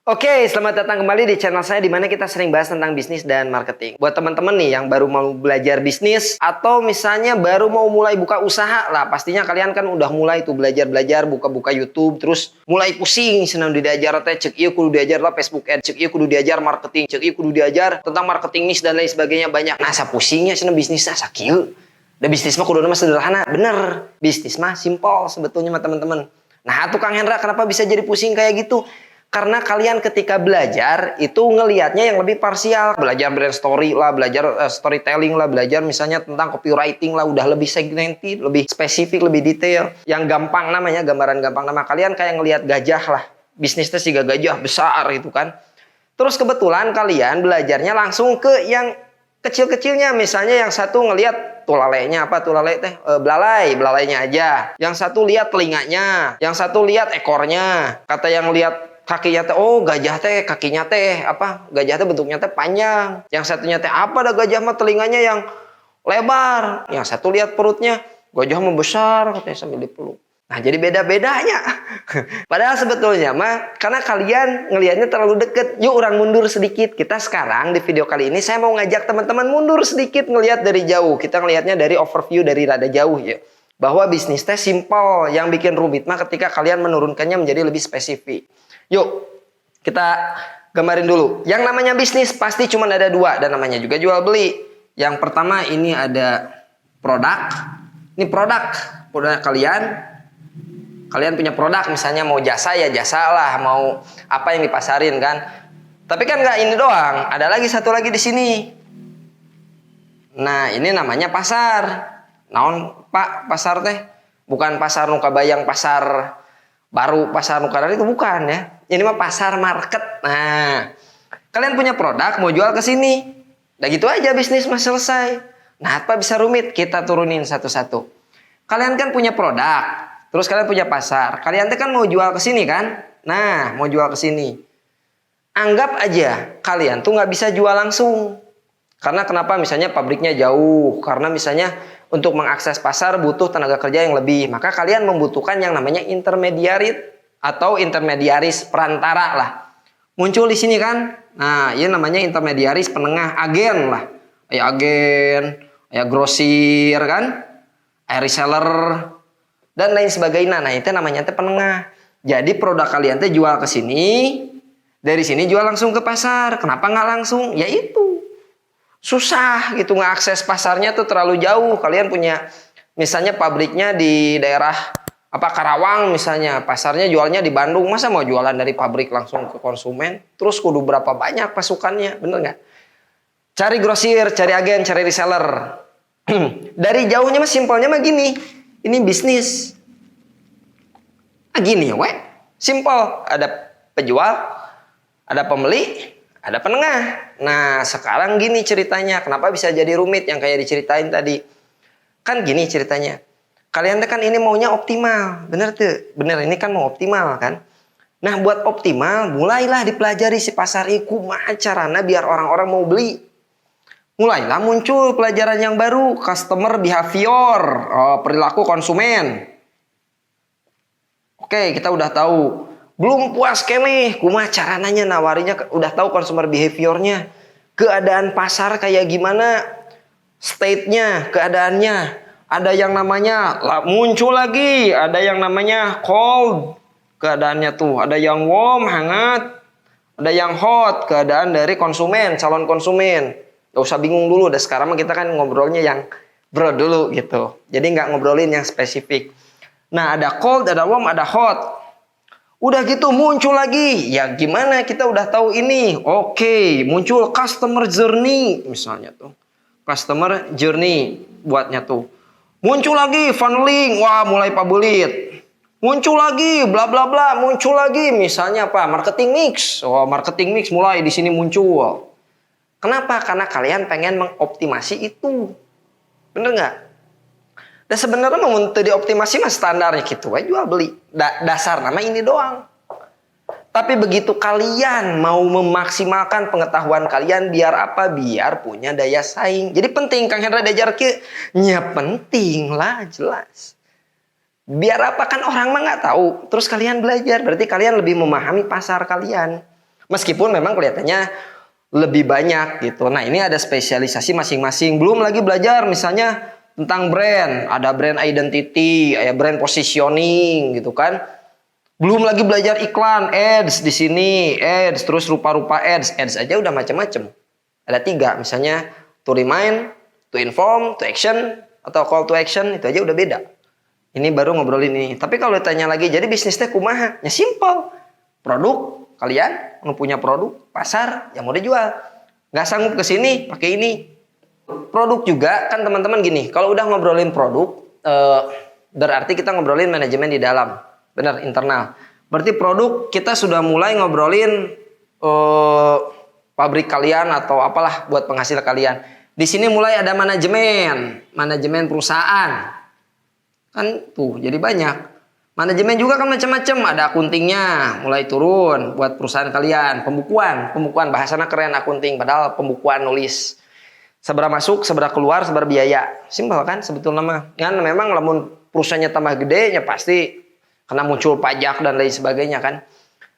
Oke, selamat datang kembali di channel saya di mana kita sering bahas tentang bisnis dan marketing. Buat teman-teman nih yang baru mau belajar bisnis atau misalnya baru mau mulai buka usaha lah, pastinya kalian kan udah mulai tuh belajar-belajar buka-buka YouTube, terus mulai pusing senang diajar teh cek ieu kudu diajar lah Facebook Ads, cek ieu kudu diajar marketing, cek ieu kudu diajar tentang marketing niche dan lain sebagainya banyak. Nah, pusingnya senang bisnisnya sakieu. Da bisnis mah kudu mah sederhana, bener. Bisnis mah simpel sebetulnya mah teman-teman. Nah, tukang Hendra kenapa bisa jadi pusing kayak gitu? Karena kalian ketika belajar itu ngelihatnya yang lebih parsial. Belajar brand story lah, belajar storytelling lah, belajar misalnya tentang copywriting lah, udah lebih segmented, lebih spesifik, lebih detail. Yang gampang namanya, gambaran gampang nama kalian kayak ngelihat gajah lah. Bisnisnya sih gajah besar itu kan. Terus kebetulan kalian belajarnya langsung ke yang kecil-kecilnya. Misalnya yang satu ngelihat tulalainya apa tulalai teh belalainya aja. Yang satu lihat telinganya, yang satu lihat ekornya. Kata yang lihat kakinya teh, oh gajah teh kakinya teh apa? Gajah teh bentuknya teh panjang. Yang satunya teh apa dah gajah mah telinganya yang lebar. Yang satu lihat perutnya, gajah membesar katanya sambil dipeluk. Nah, jadi beda-bedanya. Padahal sebetulnya mah karena kalian ngelihatnya terlalu deket. Yuk orang mundur sedikit. Kita sekarang di video kali ini saya mau ngajak teman-teman mundur sedikit ngelihat dari jauh. Kita ngelihatnya dari overview dari rada jauh ya. Bahwa bisnis teh simple, yang bikin rumit mah ketika kalian menurunkannya menjadi lebih spesifik. Yuk, kita gambarin dulu. Yang namanya bisnis pasti cuma ada dua dan namanya juga jual beli. Yang pertama ini ada produk. Ini produk kalian. Kalian punya produk, misalnya mau jasa ya jasa lah, mau apa yang dipasarin kan. Tapi kan nggak ini doang, ada lagi satu lagi di sini. Nah, ini namanya pasar. Naon Pak pasar teh? Bukan pasar nuka bayang pasar baru pasar nuka itu bukan ya. Ini mah pasar market. Nah, kalian punya produk mau jual ke sini. Udah gitu aja bisnis mah selesai. Nah, apa bisa rumit? Kita turunin satu-satu. Kalian kan punya produk. Terus kalian punya pasar. Kalian tuh kan mau jual ke sini kan? Nah, mau jual ke sini. Anggap aja kalian tuh nggak bisa jual langsung. Karena kenapa? Misalnya pabriknya jauh. Karena misalnya untuk mengakses pasar butuh tenaga kerja yang lebih. Maka kalian membutuhkan yang namanya intermediaris atau intermediaris perantara lah. Muncul di sini kan? Nah, ini namanya intermediaris penengah, agen lah. Kayak agen, kayak grosir kan? Kayak reseller dan lain sebagainya. Nah, itu namanya teh penengah. Jadi produk kalian teh jual ke sini, dari sini jual langsung ke pasar. Kenapa nggak langsung? Ya itu susah gitu, ngakses pasarnya tuh terlalu jauh. Kalian punya misalnya pabriknya di daerah apa Karawang misalnya, pasarnya jualnya di Bandung. Masa mau jualan dari pabrik langsung ke konsumen? Terus kudu berapa banyak pasukannya, bener nggak? Cari grosir, cari agen, cari reseller. Dari jauhnya mah simpelnya mah gini. Ini bisnis. Gini we. Simple. Ada penjual, ada pembeli, ada penengah. Nah, sekarang gini ceritanya. Kenapa bisa jadi rumit yang kayak diceritain tadi? Kan gini ceritanya. Kalian kan ini maunya optimal. Bener tuh? Bener, ini kan mau optimal kan? Nah, buat optimal, mulailah dipelajari si pasar iku kumaha carana biar orang-orang mau beli. Mulailah muncul pelajaran yang baru, customer behavior, perilaku konsumen. Oke, kita udah tahu. Belum puas kene, kumaha carananya nawarinya, udah tahu consumer behaviornya. Keadaan pasar kayak gimana, state-nya, keadaannya. Ada yang namanya muncul lagi, ada yang namanya cold, keadaannya tuh. Ada yang warm, hangat, ada yang hot, keadaan dari konsumen, calon konsumen. Gak usah bingung dulu, udah sekarang kita kan ngobrolnya yang broad dulu gitu. Jadi nggak ngobrolin yang spesifik. Nah, ada cold, ada warm, ada hot. Udah gitu muncul lagi. Ya gimana kita udah tahu ini. Oke, muncul customer journey misalnya tuh. Customer journey buatnya tuh. Muncul lagi funneling, wah mulai pabulit. Muncul lagi bla bla bla, muncul lagi misalnya apa? Marketing mix. Oh, marketing mix mulai di sini muncul. Kenapa? Karena kalian pengen mengoptimasi itu. Bener nggak? Dan sebenarnya mau dioptimasi mah standarnya gitu. Jual beli. Dasar nama ini doang. Tapi begitu kalian mau memaksimalkan pengetahuan kalian biar apa? Biar punya daya saing. Jadi penting Kang Hendra diajar ke. Ya penting lah jelas. Biar apa kan orang mah nggak tahu. Terus kalian belajar. Berarti kalian lebih memahami pasar kalian. Meskipun memang kelihatannya lebih banyak gitu. Nah, ini ada spesialisasi masing-masing. Belum lagi belajar misalnya tentang brand, ada brand identity, ada brand positioning gitu kan. Belum lagi belajar iklan, ads di sini, ads terus rupa-rupa ads. Ads aja udah macam-macam. Ada 3, misalnya to remind, to inform, to action, atau call to action, itu aja udah beda. Ini baru ngobrolin ini. Tapi kalau ditanya lagi, jadi bisnisnya kumaha? Ya simple. Produk, kalian punya produk, pasar, yang mau dijual. Nggak sanggup ke sini, pakai ini. Produk juga kan teman-teman gini, kalau udah ngobrolin produk, berarti kita ngobrolin manajemen di dalam, benar, internal. Berarti produk kita sudah mulai ngobrolin pabrik kalian atau apalah buat penghasil kalian. Di sini mulai ada manajemen perusahaan, kan tuh jadi banyak. Manajemen juga kan macam-macam, ada akuntingnya mulai turun buat perusahaan kalian, pembukuan bahasanya keren akunting, padahal pembukuan nulis. Seberapa masuk, seberapa keluar, seberapa biaya. Simpel kan sebetulnya mah. Kan memang lamun perusahaannya tambah gede ya pasti kena muncul pajak dan lain sebagainya kan.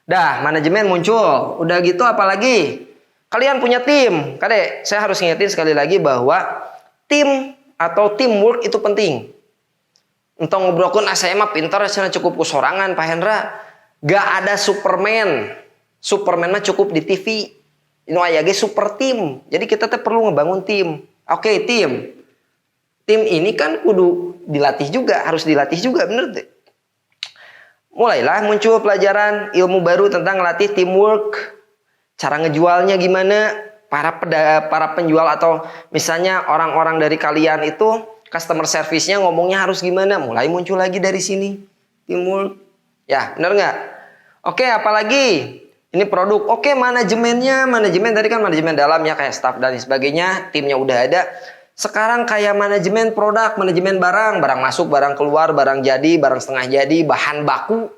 Dah, manajemen muncul. Udah gitu apalagi? Kalian punya tim. Kade, saya harus ngingetin sekali lagi bahwa tim atau teamwork itu penting. Entah ngobrolkan saya mah pintar, saya cukup kusorangan Pak Hendra. Gak ada Superman. Superman mah cukup di TV. Ini aya ge super tim. Jadi kita tuh perlu ngebangun tim. Oke, tim. Tim ini kan kudu dilatih juga, harus dilatih juga, bener deh. Mulailah muncul pelajaran ilmu baru tentang ngelatih teamwork. Cara ngejualnya gimana? Para penjual atau misalnya orang-orang dari kalian itu customer service-nya ngomongnya harus gimana? Mulai muncul lagi dari sini. Teamwork. Ya, bener nggak? Oke, apalagi? Ini produk, oke manajemen tadi kan manajemen dalam ya kayak staff dan sebagainya, timnya udah ada. Sekarang kayak manajemen produk, manajemen barang masuk, barang keluar, barang jadi, barang setengah jadi, bahan baku.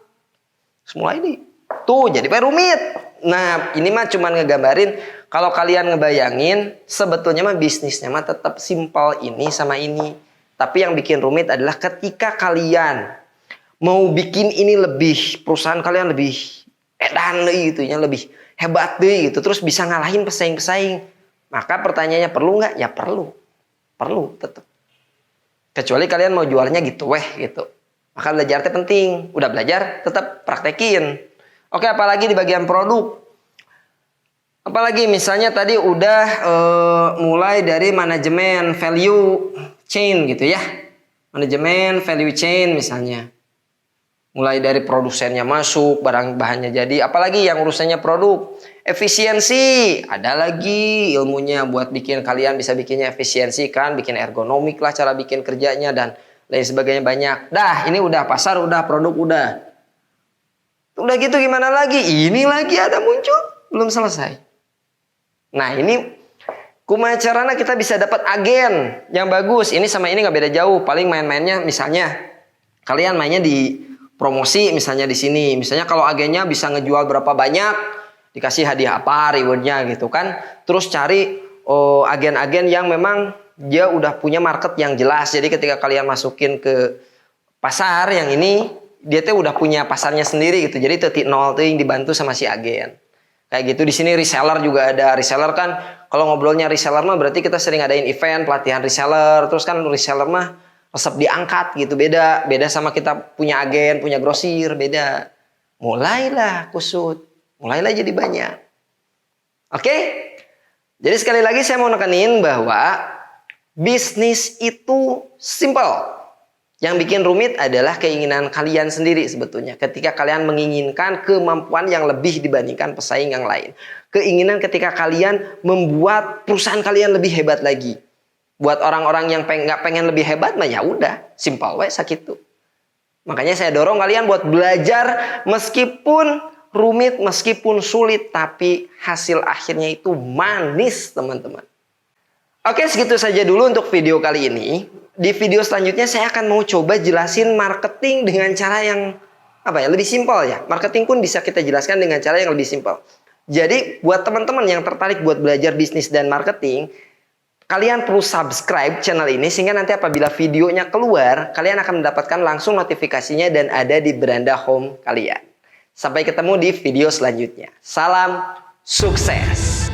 Semua ini. Tuh jadi rumit. Nah ini mah cuman ngegambarin, kalau kalian ngebayangin, sebetulnya mah bisnisnya mah tetap simpel ini sama ini. Tapi yang bikin rumit adalah ketika kalian mau bikin ini lebih, perusahaan kalian lebih edan gitu ya, lebih hebat deh gitu, terus bisa ngalahin pesaing-pesaing, maka pertanyaannya perlu nggak? Ya perlu tetap. Kecuali kalian mau jualnya gitu gitu. Maka belajar itu penting. Udah belajar tetap praktekin. Oke, apalagi di bagian produk. Apalagi misalnya tadi udah mulai dari manajemen value chain gitu ya, manajemen value chain misalnya. Mulai dari produsennya masuk, barang bahannya jadi. Apalagi yang urusannya produk. Efisiensi. Ada lagi ilmunya buat bikin kalian bisa bikinnya efisiensi kan. Bikin ergonomik lah cara bikin kerjanya dan lain sebagainya banyak. Dah ini udah pasar, udah produk, udah. Udah gitu gimana lagi? Ini lagi ada muncul. Belum selesai. Nah ini kumaha carana kita bisa dapat agen yang bagus. Ini sama ini nggak beda jauh. Paling main-mainnya misalnya. Kalian mainnya di promosi misalnya di sini, misalnya kalau agennya bisa ngejual berapa banyak, dikasih hadiah apa, rewardnya gitu kan. Terus cari agen-agen yang memang dia udah punya market yang jelas. Jadi ketika kalian masukin ke pasar yang ini, dia tuh udah punya pasarnya sendiri gitu. Jadi titik nol tuh yang dibantu sama si agen. Kayak gitu. Di sini reseller juga ada. Reseller kan kalau ngobrolnya reseller mah berarti kita sering adain event pelatihan reseller. Terus kan reseller mah resep diangkat gitu, beda sama kita punya agen, punya grosir, beda. Mulailah kusut, mulailah jadi banyak. Oke? Jadi sekali lagi saya mau nekenin bahwa bisnis itu simple. Yang bikin rumit adalah keinginan kalian sendiri sebetulnya. Ketika kalian menginginkan kemampuan yang lebih dibandingkan pesaing yang lain. Keinginan ketika kalian membuat perusahaan kalian lebih hebat lagi. Buat orang-orang yang nggak pengen lebih hebat mah ya udah, simpel we sakitu. Makanya saya dorong kalian buat belajar meskipun rumit, meskipun sulit, tapi hasil akhirnya itu manis, teman-teman. Oke, segitu saja dulu untuk video kali ini. Di video selanjutnya saya akan mau coba jelasin marketing dengan cara yang lebih simpel ya. Marketing pun bisa kita jelaskan dengan cara yang lebih simpel. Jadi buat teman-teman yang tertarik buat belajar bisnis dan marketing, kalian perlu subscribe channel ini sehingga nanti apabila videonya keluar, kalian akan mendapatkan langsung notifikasinya dan ada di beranda home kalian. Sampai ketemu di video selanjutnya. Salam Sukses!